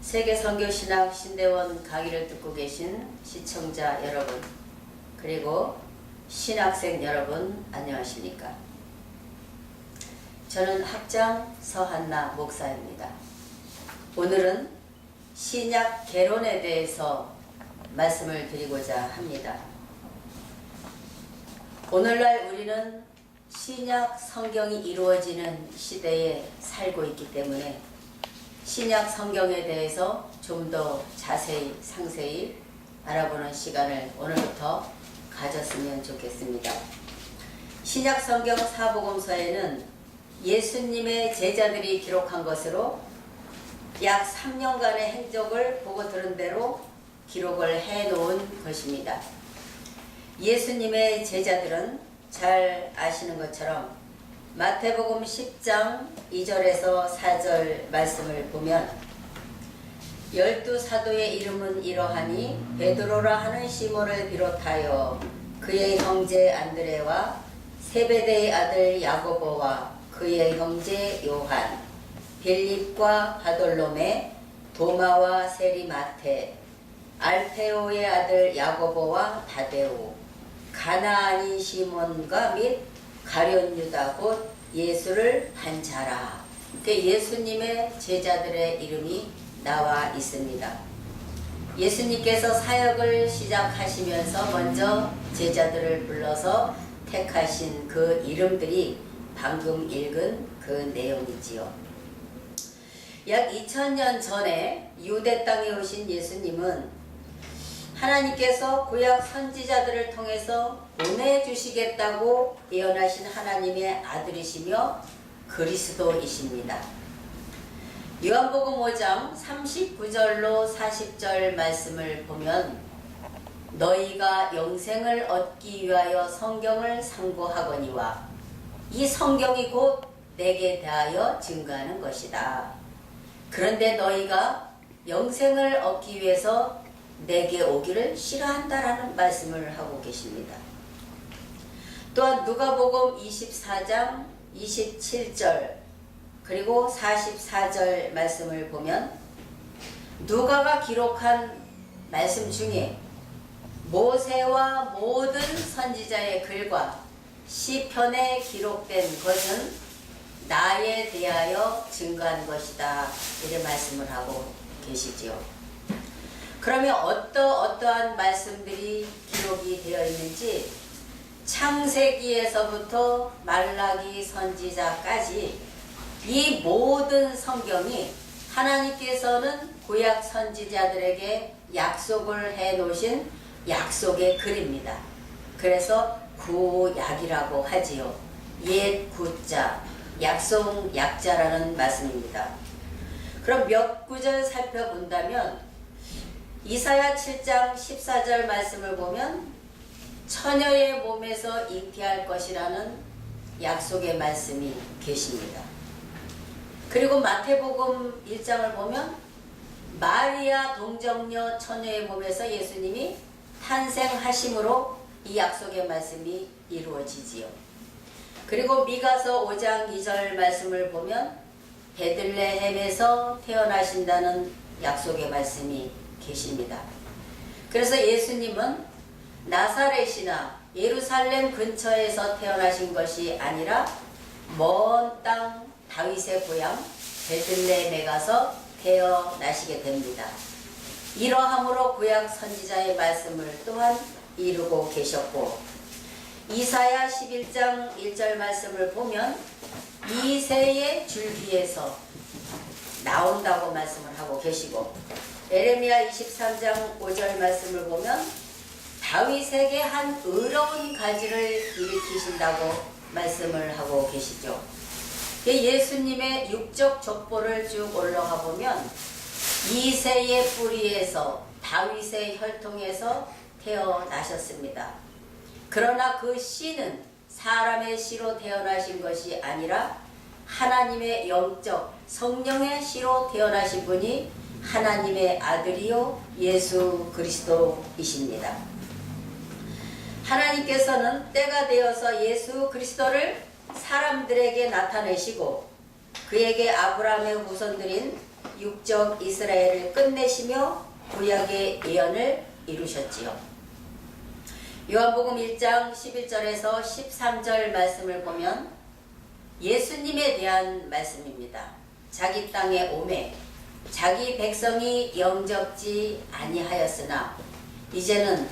세계선교신학 신대원 강의를 듣고 계신 시청자 여러분, 그리고 신학생 여러분, 안녕하십니까? 저는 학장 서한나 목사입니다. 오늘은 신약 개론에 대해서 말씀을 드리고자 합니다. 오늘날 우리는 신약 성경이 이루어지는 시대에 살고 있기 때문에 신약 성경에 대해서 좀 더 자세히 상세히 알아보는 시간을 오늘부터 가졌으면 좋겠습니다. 신약 성경 사복음서에는 예수님의 제자들이 기록한 것으로 약 3년간의 행적을 보고 들은 대로 기록을 해놓은 것입니다. 예수님의 제자들은 잘 아시는 것처럼 마태복음 10장 2절에서 4절 말씀을 보면 12사도의 이름은 이러하니 베드로라 하는 시몬을 비롯하여 그의 형제 안드레와 세베대의 아들 야고보와 그의 형제 요한, 빌립과 바돌로메, 도마와 세리마테, 알페오의 아들 야고보와 다데오, 가나안인 시몬과 및 가룟 유다 곧 예수를 한 자라. 예수님의 제자들의 이름이 나와 있습니다. 예수님께서 사역을 시작하시면서 먼저 제자들을 불러서 택하신 그 이름들이 방금 읽은 그 내용이지요. 약 2000년 전에 유대 땅에 오신 예수님은 하나님께서 구약 선지자들을 통해서 보내주시겠다고 예언하신 하나님의 아들이시며 그리스도이십니다. 요한복음 5장 39절로 40절 말씀을 보면 너희가 영생을 얻기 위하여 성경을 상고하거니와 이 성경이 곧 내게 대하여 증거하는 것이다. 그런데 너희가 영생을 얻기 위해서 내게 오기를 싫어한다라는 말씀을 하고 계십니다. 또한 누가복음 24장 27절 그리고 44절 말씀을 보면 누가가 기록한 말씀 중에 모세와 모든 선지자의 글과 시편에 기록된 것은 나에 대하여 증거한 것이다. 이렇게 말씀을 하고 계시지요. 그러면 어떠한 말씀들이 기록이 되어 있는지 창세기에서부터 말라기 선지자까지 이 모든 성경이 하나님께서는 구약 선지자들에게 약속을 해 놓으신 약속의 글입니다. 그래서 구약이라고 하지요. 옛 구자, 약속 약자라는 말씀입니다. 그럼 몇 구절 살펴본다면 이사야 7장 14절 말씀을 보면 처녀의 몸에서 잉태할 것이라는 약속의 말씀이 계십니다. 그리고 마태복음 1장을 보면 마리아 동정녀 처녀의 몸에서 예수님이 탄생하심으로 이 약속의 말씀이 이루어지지요. 그리고 미가서 5장 2절 말씀을 보면 베들레헴에서 태어나신다는 약속의 말씀이 계십니다. 그래서 예수님은 나사렛이나 예루살렘 근처에서 태어나신 것이 아니라 먼 땅 다윗의 고향 베들레헴에 가서 태어나시게 됩니다. 이러함으로 구약 선지자의 말씀을 또한 이루고 계셨고 이사야 11장 1절 말씀을 보면 이새의 줄기에서 나온다고 말씀을 하고 계시고 에레미야 23장 5절 말씀을 보면 다윗에게 한 의로운 가지를 일으키신다고 말씀을 하고 계시죠. 예수님의 육적 족보를 쭉 올라가 보면 이새의 뿌리에서 다윗의 혈통에서 태어나셨습니다. 그러나 그 씨는 사람의 씨로 태어나신 것이 아니라 하나님의 영적 성령의 씨로 태어나신 분이 하나님의 아들이요 예수 그리스도이십니다. 하나님께서는 때가 되어서 예수 그리스도를 사람들에게 나타내시고 그에게 아브라함의 후손들인 육적 이스라엘을 끝내시며 구약의 예언을 이루셨지요. 요한복음 1장 11절에서 13절 말씀을 보면 예수님에 대한 말씀입니다. 자기 땅에 오매 자기 백성이 영접지 아니하였으나 이제는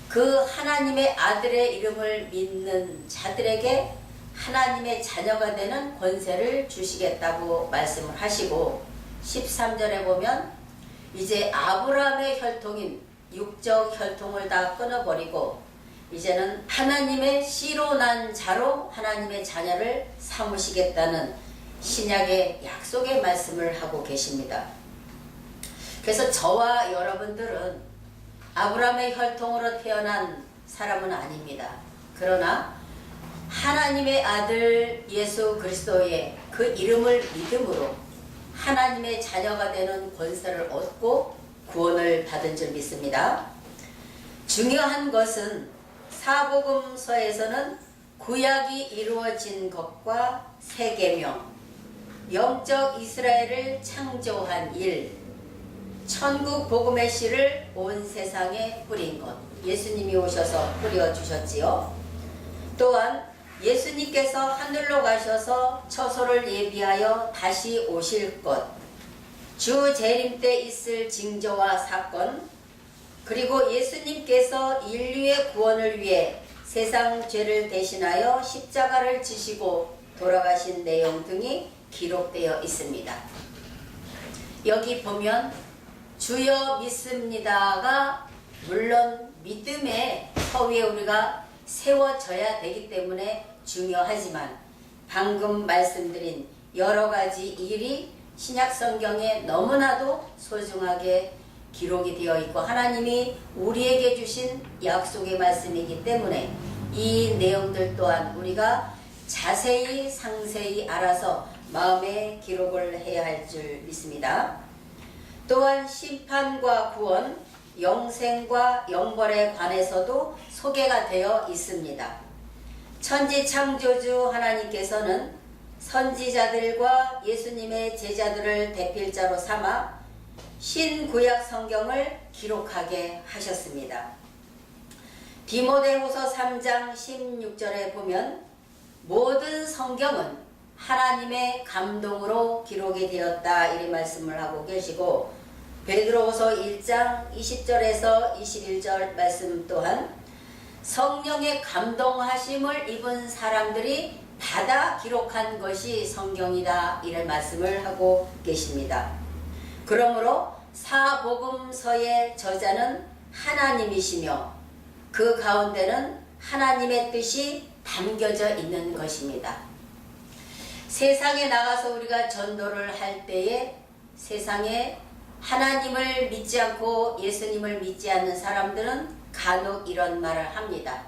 그 하나님의 아들의 이름을 믿는 자들에게 하나님의 자녀가 되는 권세를 주시겠다고 말씀을 하시고 13절에 보면 이제 아브라함의 혈통인 육적 혈통을 다 끊어버리고 이제는 하나님의 씨로 난 자로 하나님의 자녀를 삼으시겠다는 신약의 약속의 말씀을 하고 계십니다. 그래서 저와 여러분들은 아브라함의 혈통으로 태어난 사람은 아닙니다. 그러나 하나님의 아들 예수 그리스도의 그 이름을 믿음으로 하나님의 자녀가 되는 권세를 얻고 구원을 받은 줄 믿습니다. 중요한 것은 사복음서에서는 구약이 이루어진 것과 세계명, 영적 이스라엘을 창조한 일, 천국 복음의 씨를 온 세상에 뿌린 것, 예수님이 오셔서 뿌려주셨지요. 또한 예수님께서 하늘로 가셔서 처소를 예비하여 다시 오실 것, 주 재림 때 있을 징조와 사건, 그리고 예수님께서 인류의 구원을 위해 세상 죄를 대신하여 십자가를 지시고 돌아가신 내용 등이 기록되어 있습니다. 여기 보면 주여 믿습니다가 물론 믿음의 허위에 우리가 세워져야 되기 때문에 중요하지만 방금 말씀드린 여러 가지 일이 신약 성경에 너무나도 소중하게 기록이 되어 있고 하나님이 우리에게 주신 약속의 말씀이기 때문에 이 내용들 또한 우리가 자세히 상세히 알아서 마음에 기록을 해야 할 줄 믿습니다. 또한 심판과 구원, 영생과 영벌에 관해서도 소개가 되어 있습니다. 천지 창조주 하나님께서는 선지자들과 예수님의 제자들을 대필자로 삼아 신구약 성경을 기록하게 하셨습니다. 디모데후서 3장 16절에 보면 모든 성경은 하나님의 감동으로 기록이 되었다 이렇게 말씀을 하고 계시고 베드로후서 1장 20절에서 21절 말씀 또한 성령의 감동하심을 입은 사람들이 받아 기록한 것이 성경이다 이런 말씀을 하고 계십니다. 그러므로 사복음서의 저자는 하나님이시며 그 가운데는 하나님의 뜻이 담겨져 있는 것입니다. 세상에 나가서 우리가 전도를 할 때에 세상에 하나님을 믿지 않고 예수님을 믿지 않는 사람들은 간혹 이런 말을 합니다.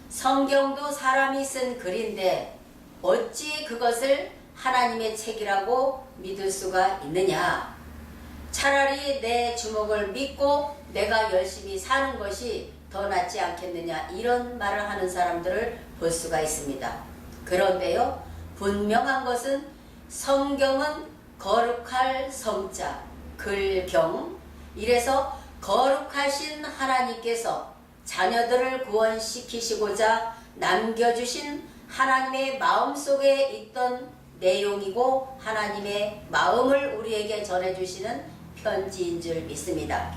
성경도 사람이 쓴 글인데 어찌 그것을 하나님의 책이라고 믿을 수가 있느냐. 차라리 내 주먹을 믿고 내가 열심히 사는 것이 더 낫지 않겠느냐 이런 말을 하는 사람들을 볼 수가 있습니다. 그런데요 분명한 것은 성경은 거룩할 성자 글경 이래서 거룩하신 하나님께서 자녀들을 구원시키시고자 남겨주신 하나님의 마음속에 있던 내용이고 하나님의 마음을 우리에게 전해주시는 편지인 줄 믿습니다.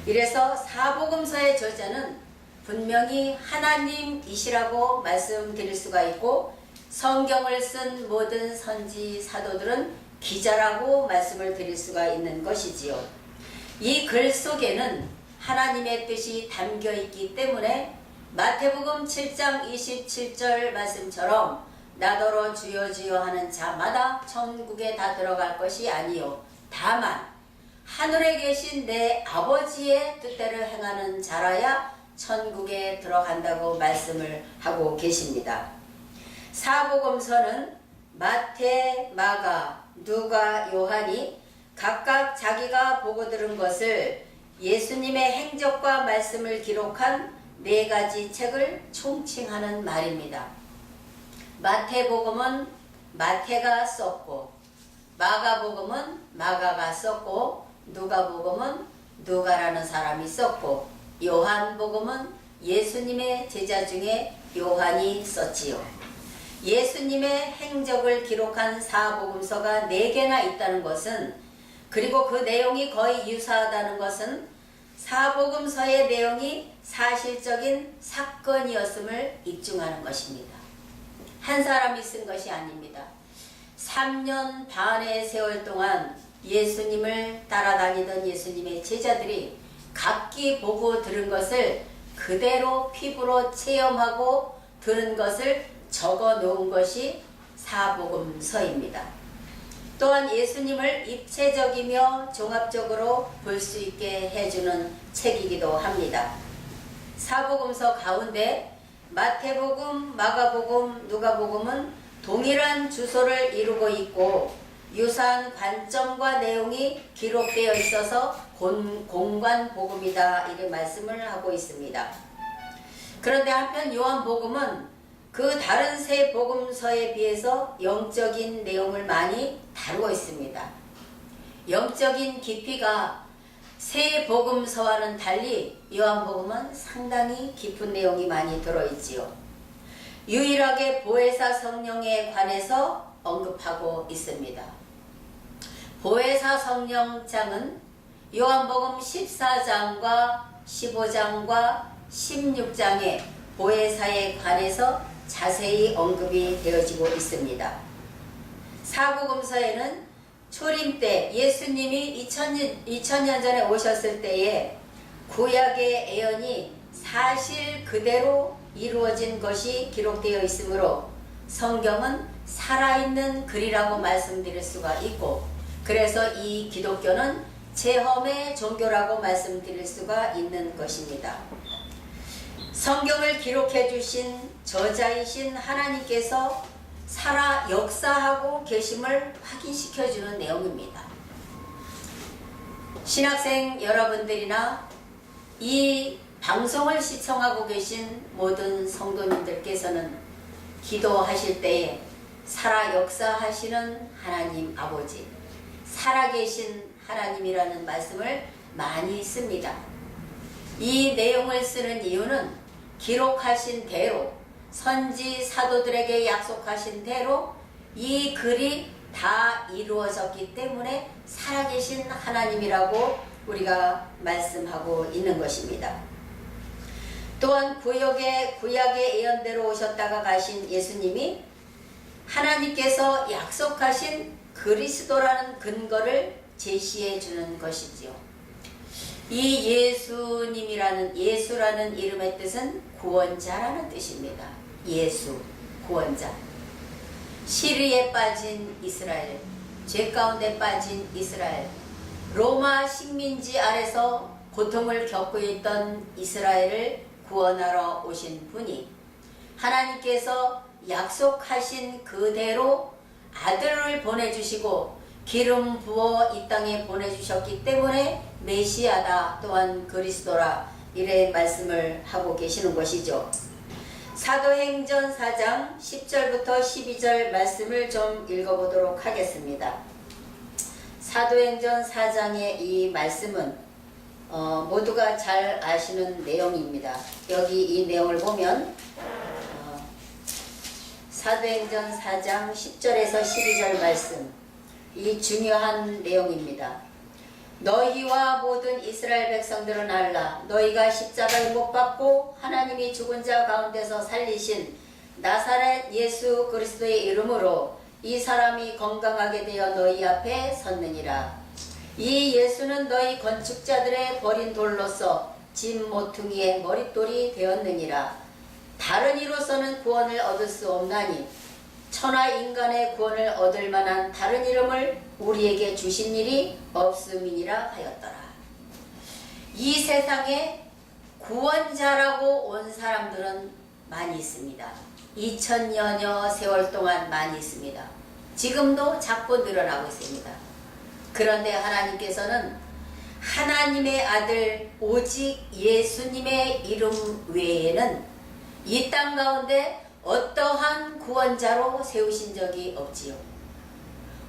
이래서 사복음서의 저자는 분명히 하나님이시라고 말씀드릴 수가 있고 성경을 쓴 모든 선지 사도들은 기자라고 말씀을 드릴 수가 있는 것이지요. 이 글 속에는 하나님의 뜻이 담겨 있기 때문에 마태복음 7장 27절 말씀처럼 나더러 주여 주여 하는 자마다 천국에 다 들어갈 것이 아니요 다만 하늘에 계신 내 아버지의 뜻대로 행하는 자라야 천국에 들어간다고 말씀을 하고 계십니다. 사복음서는 마태, 마가, 누가, 요한이 각각 자기가 보고 들은 것을 예수님의 행적과 말씀을 기록한 4가지 책을 총칭하는 말입니다. 마태복음은 마태가 썼고 마가복음은 마가가 썼고 누가복음은 누가라는 사람이 썼고 요한복음은 예수님의 제자 중에 요한이 썼지요. 예수님의 행적을 기록한 사복음서가 4개나 있다는 것은, 그리고 그 내용이 거의 유사하다는 것은 사복음서의 내용이 사실적인 사건이었음을 입증하는 것입니다. 한 사람이 쓴 것이 아닙니다. 3년 반의 세월 동안 예수님을 따라다니던 예수님의 제자들이 각기 보고 들은 것을 그대로 피부로 체험하고 들은 것을 적어 놓은 것이 사복음서입니다. 또한 예수님을 입체적이며 종합적으로 볼 수 있게 해주는 책이기도 합니다. 사복음서 가운데 마태복음, 마가복음, 누가복음은 동일한 주소를 이루고 있고 유사한 관점과 내용이 기록되어 있어서 공관복음이다, 이렇게 말씀을 하고 있습니다. 그런데 한편 요한복음은 그 다른 세 복음서에 비해서 영적인 내용을 많이 다루고 있습니다. 영적인 깊이가 세 복음서와는 달리 요한복음은 상당히 깊은 내용이 많이 들어있지요. 유일하게 보혜사 성령에 관해서 언급하고 있습니다. 보혜사 성령장은 요한복음 14장과 15장과 16장에 보혜사에 관해서 자세히 언급이 되어지고 있습니다. 사복음서에는 초림 때 예수님이 2000년 전에 오셨을 때에 구약의 예언이 사실 그대로 이루어진 것이 기록되어 있으므로 성경은 살아있는 글이라고 말씀드릴 수가 있고, 그래서 이 기독교는 체험의 종교라고 말씀드릴 수가 있는 것입니다. 성경을 기록해 주신 저자이신 하나님께서 살아 역사하고 계심을 확인시켜 주는 내용입니다. 신학생 여러분들이나 이 방송을 시청하고 계신 모든 성도님들께서는 기도하실 때에 살아 역사하시는 하나님 아버지, 살아계신 하나님이라는 말씀을 많이 씁니다. 이 내용을 쓰는 이유는 기록하신 대로, 선지 사도들에게 약속하신 대로 이 글이 다 이루어졌기 때문에 살아계신 하나님이라고 우리가 말씀하고 있는 것입니다. 또한 구약의 예언대로 오셨다가 가신 예수님이 하나님께서 약속하신 그리스도라는 근거를 제시해 주는 것이지요. 이 예수라는 이름의 뜻은 구원자라는 뜻입니다. 예수, 구원자. 시리에 빠진 이스라엘, 죄 가운데 빠진 이스라엘, 로마 식민지 아래서 고통을 겪고 있던 이스라엘을 구원하러 오신 분이 하나님께서 약속하신 그대로 아들을 보내주시고 기름 부어 이 땅에 보내주셨기 때문에 메시아다, 또한 그리스도라, 이래 말씀을 하고 계시는 것이죠. 사도행전 4장 10절부터 12절 말씀을 좀 읽어보도록 하겠습니다. 사도행전 4장의 이 말씀은 모두가 잘 아시는 내용입니다. 여기 이 내용을 보면 사도행전 4장 10절에서 12절 말씀, 이 중요한 내용입니다. 너희와 모든 이스라엘 백성들은 알라. 너희가 십자가에 못 박고 하나님이 죽은 자 가운데서 살리신 나사렛 예수 그리스도의 이름으로 이 사람이 건강하게 되어 너희 앞에 섰느니라. 이 예수는 너희 건축자들의 버린 돌로서 진 모퉁이의 머릿돌이 되었느니라. 다른 이로서는 구원을 얻을 수 없나니 천하 인간의 구원을 얻을 만한 다른 이름을 우리에게 주신 일이 없음이니라 하였더라. 이 세상에 구원자라고 온 사람들은 많이 있습니다. 2000년여 세월 동안 많이 있습니다. 지금도 자꾸 늘어나고 있습니다. 그런데 하나님께서는 하나님의 아들 오직 예수님의 이름 외에는 이 땅 가운데 어떠한 구원자로 세우신 적이 없지요.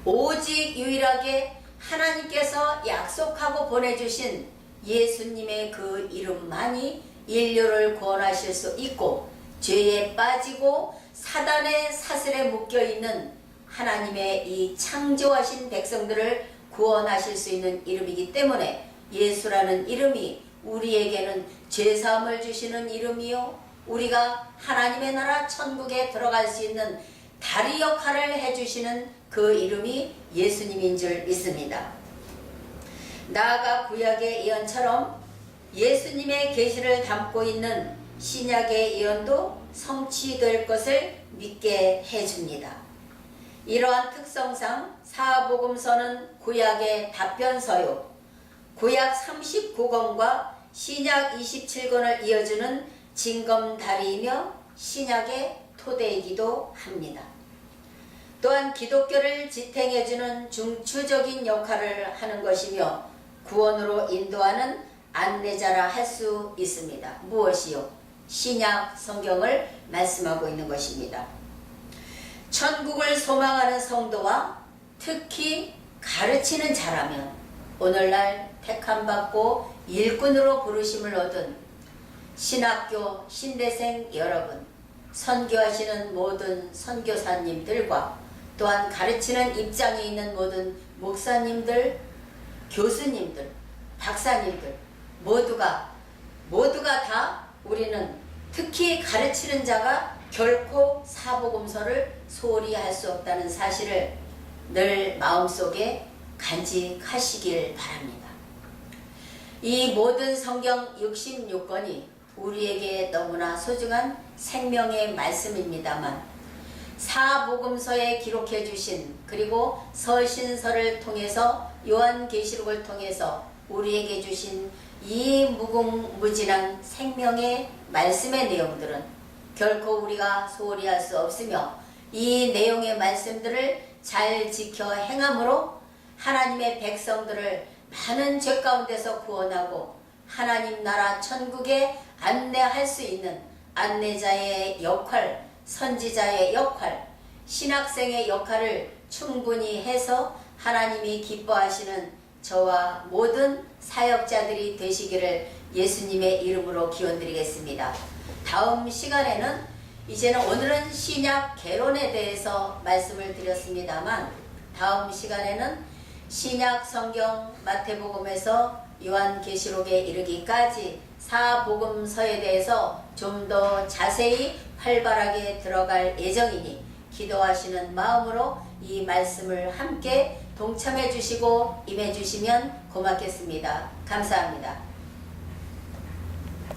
오직 유일하게 하나님께서 약속하고 보내주신 예수님의 그 이름만이 인류를 구원하실 수 있고, 죄에 빠지고 사단의 사슬에 묶여있는 하나님의 이 창조하신 백성들을 구원하실 수 있는 이름이기 때문에 예수라는 이름이 우리에게는 죄사함을 주시는 이름이요, 우리가 하나님의 나라 천국에 들어갈 수 있는 다리 역할을 해주시는 그 이름이 예수님인 줄 믿습니다. 나아가 구약의 예언처럼 예수님의 계시를 담고 있는 신약의 예언도 성취될 것을 믿게 해줍니다. 이러한 특성상 사복음서는 구약의 답변서요, 구약 39권과 신약 27권을 이어주는 징검다리이며 신약의 토대이기도 합니다. 또한 기독교를 지탱해주는 중추적인 역할을 하는 것이며 구원으로 인도하는 안내자라 할 수 있습니다. 무엇이요? 신약 성경을 말씀하고 있는 것입니다. 천국을 소망하는 성도와 특히 가르치는 자라면 오늘날 택함받고 일꾼으로 부르심을 얻은 신학교 신대생 여러분, 선교하시는 모든 선교사님들과 또한 가르치는 입장에 있는 모든 목사님들, 교수님들, 박사님들 모두가 다 우리는 특히 가르치는 자가 결코 사복음서를 소홀히 할 수 없다는 사실을 늘 마음속에 간직하시길 바랍니다. 이 모든 성경 66권이 우리에게 너무나 소중한 생명의 말씀입니다만, 사복음서에 기록해 주신, 그리고 서신서를 통해서 요한계시록을 통해서 우리에게 주신 이 무궁무진한 생명의 말씀의 내용들은 결코 우리가 소홀히 할 수 없으며, 이 내용의 말씀들을 잘 지켜 행함으로 하나님의 백성들을 많은 죄 가운데서 구원하고 하나님 나라 천국에 안내할 수 있는 안내자의 역할, 선지자의 역할, 신학생의 역할을 충분히 해서 하나님이 기뻐하시는 저와 모든 사역자들이 되시기를 예수님의 이름으로 기원드리겠습니다. 다음 시간에는 오늘은 신약 개론에 대해서 말씀을 드렸습니다만, 다음 시간에는 신약 성경 마태복음에서 요한계시록에 이르기까지 사복음서에 대해서 좀 더 자세히 활발하게 들어갈 예정이니 기도하시는 마음으로 이 말씀을 함께 동참해 주시고 임해 주시면 고맙겠습니다. 감사합니다.